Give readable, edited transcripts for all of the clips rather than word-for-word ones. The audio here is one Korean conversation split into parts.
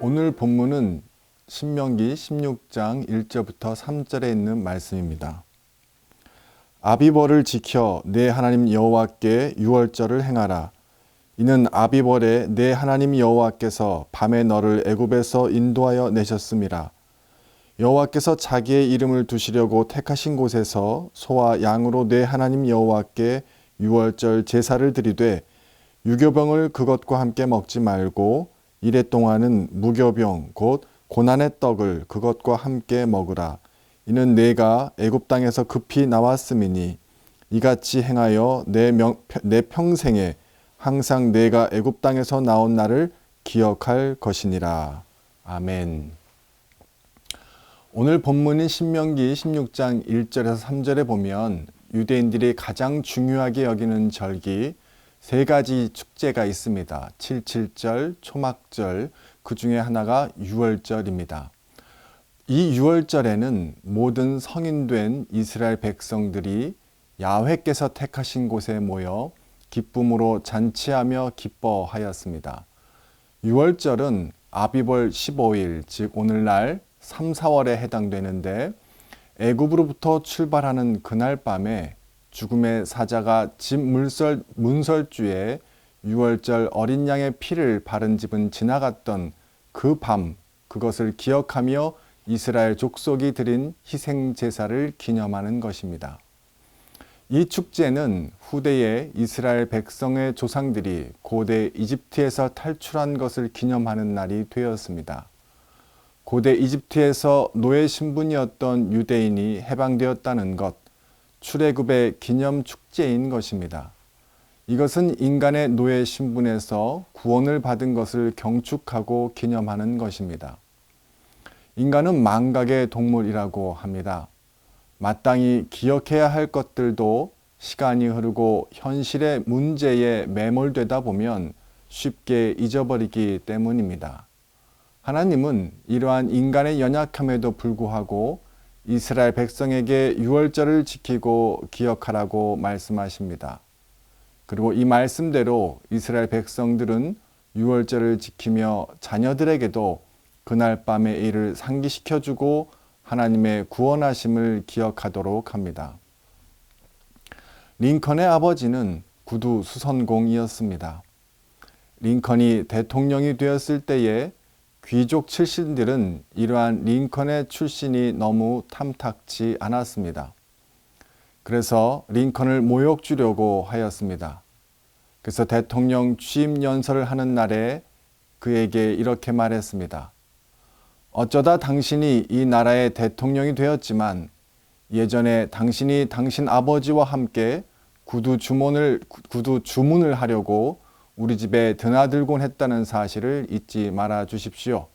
오늘 본문은 신명기 16장 1절부터 3절에 있는 말씀입니다. 아비벌을 지켜 내 하나님 여호와께 유월절을 행하라. 이는 아비벌에 내 하나님 여호와께서 밤에 너를 애굽에서 인도하여 내셨음이라. 여호와께서 자기의 이름을 두시려고 택하신 곳에서 소와 양으로 내 하나님 여호와께 유월절 제사를 드리되 유교병을 그것과 함께 먹지 말고 이래 동안은 무교병 곧 고난의 떡을 그것과 함께 먹으라. 이는 내가 애굽 땅에서 급히 나왔음이니 이같이 행하여 내 평생에 항상 내가 애굽 땅에서 나온 날을 기억할 것이니라. 아멘. 오늘 본문인 신명기 16장 1절에서 3절에 보면 유대인들이 가장 중요하게 여기는 절기 세 가지 축제가 있습니다. 77절, 초막절, 그 중에 하나가 유월절입니다. 이 유월절에는 모든 성인된 이스라엘 백성들이 야훼께서 택하신 곳에 모여 기쁨으로 잔치하며 기뻐하였습니다. 유월절은 아비벌 15일, 즉 오늘날 3, 4월에 해당되는데 애굽으로부터 출발하는 그날 밤에 죽음의 사자가 집 문설주에 유월절 어린 양의 피를 바른 집은 지나갔던 그 밤, 그것을 기억하며 이스라엘 족속이 드린 희생 제사를 기념하는 것입니다. 이 축제는 후대에 이스라엘 백성의 조상들이 고대 이집트에서 탈출한 것을 기념하는 날이 되었습니다. 고대 이집트에서 노예 신분이었던 유대인이 해방되었다는 것, 출애굽의 기념 축제인 것입니다. 이것은 인간의 노예 신분에서 구원을 받은 것을 경축하고 기념하는 것입니다. 인간은 망각의 동물이라고 합니다. 마땅히 기억해야 할 것들도 시간이 흐르고 현실의 문제에 매몰되다 보면 쉽게 잊어버리기 때문입니다. 하나님은 이러한 인간의 연약함에도 불구하고 이스라엘 백성에게 유월절을 지키고 기억하라고 말씀하십니다. 그리고 이 말씀대로 이스라엘 백성들은 유월절을 지키며 자녀들에게도 그날 밤의 일을 상기시켜주고 하나님의 구원하심을 기억하도록 합니다. 링컨의 아버지는 구두 수선공이었습니다. 링컨이 대통령이 되었을 때에 귀족 출신들은 이러한 링컨의 출신이 너무 탐탁치 않았습니다. 그래서 링컨을 모욕 주려고 하였습니다. 그래서 대통령 취임 연설을 하는 날에 그에게 이렇게 말했습니다. 어쩌다 당신이 이 나라의 대통령이 되었지만 예전에 당신이 당신 아버지와 함께 구두 주문을 하려고 우리 집에 드나들곤 했다는 사실을 잊지 말아 주십시오.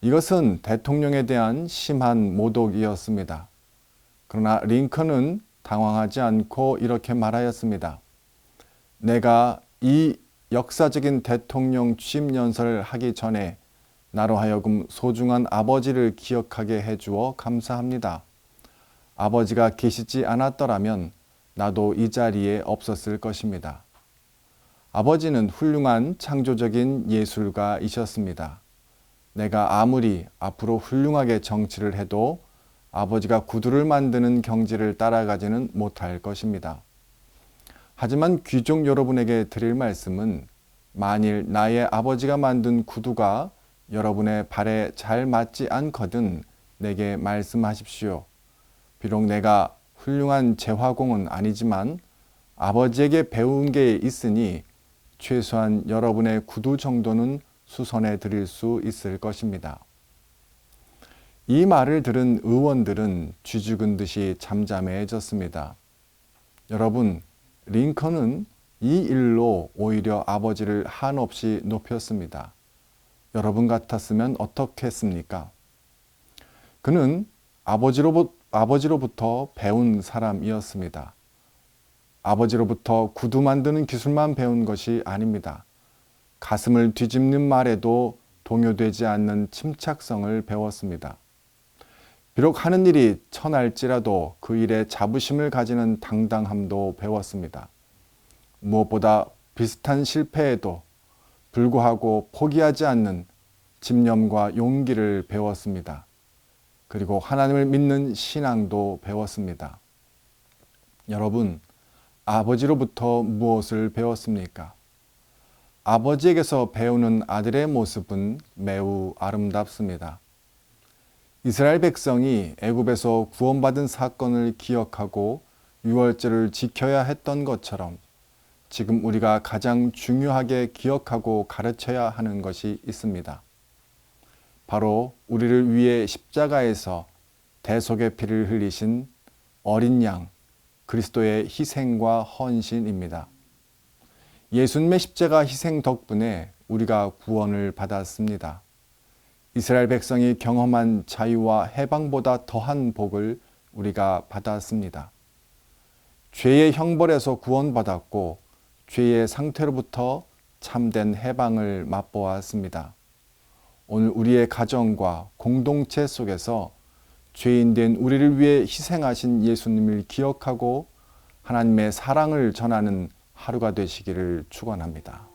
이것은 대통령에 대한 심한 모독이었습니다. 그러나 링컨은 당황하지 않고 이렇게 말하였습니다. 내가 이 역사적인 대통령 취임 연설을 하기 전에 나로 하여금 소중한 아버지를 기억하게 해주어 감사합니다. 아버지가 계시지 않았더라면 나도 이 자리에 없었을 것입니다. 아버지는 훌륭한 창조적인 예술가이셨습니다. 내가 아무리 앞으로 훌륭하게 정치를 해도 아버지가 구두를 만드는 경지를 따라가지는 못할 것입니다. 하지만 귀족 여러분에게 드릴 말씀은 만일 나의 아버지가 만든 구두가 여러분의 발에 잘 맞지 않거든 내게 말씀하십시오. 비록 내가 훌륭한 제화공은 아니지만 아버지에게 배운 게 있으니 최소한 여러분의 구두 정도는 수선해 드릴 수 있을 것입니다. 이 말을 들은 의원들은 쥐죽은 듯이 잠잠해졌습니다. 여러분, 링컨은 이 일로 오히려 아버지를 한없이 높였습니다. 여러분 같았으면 어떻게 했습니까? 그는 아버지로부터 배운 사람이었습니다. 아버지로부터 구두 만드는 기술만 배운 것이 아닙니다. 가슴을 뒤집는 말에도 동요되지 않는 침착성을 배웠습니다. 비록 하는 일이 천할지라도 그 일에 자부심을 가지는 당당함도 배웠습니다. 무엇보다 비슷한 실패에도 불구하고 포기하지 않는 집념과 용기를 배웠습니다. 그리고 하나님을 믿는 신앙도 배웠습니다. 여러분, 아버지로부터 무엇을 배웠습니까? 아버지에게서 배우는 아들의 모습은 매우 아름답습니다. 이스라엘 백성이 애굽에서 구원받은 사건을 기억하고 유월절을 지켜야 했던 것처럼 지금 우리가 가장 중요하게 기억하고 가르쳐야 하는 것이 있습니다. 바로 우리를 위해 십자가에서 대속의 피를 흘리신 어린 양 그리스도의 희생과 헌신입니다. 예수님의 십자가 희생 덕분에 우리가 구원을 받았습니다. 이스라엘 백성이 경험한 자유와 해방보다 더한 복을 우리가 받았습니다. 죄의 형벌에서 구원받았고 죄의 상태로부터 참된 해방을 맛보았습니다. 오늘 우리의 가정과 공동체 속에서 죄인된 우리를 위해 희생하신 예수님을 기억하고 하나님의 사랑을 전하는 하루가 되시기를 축원합니다.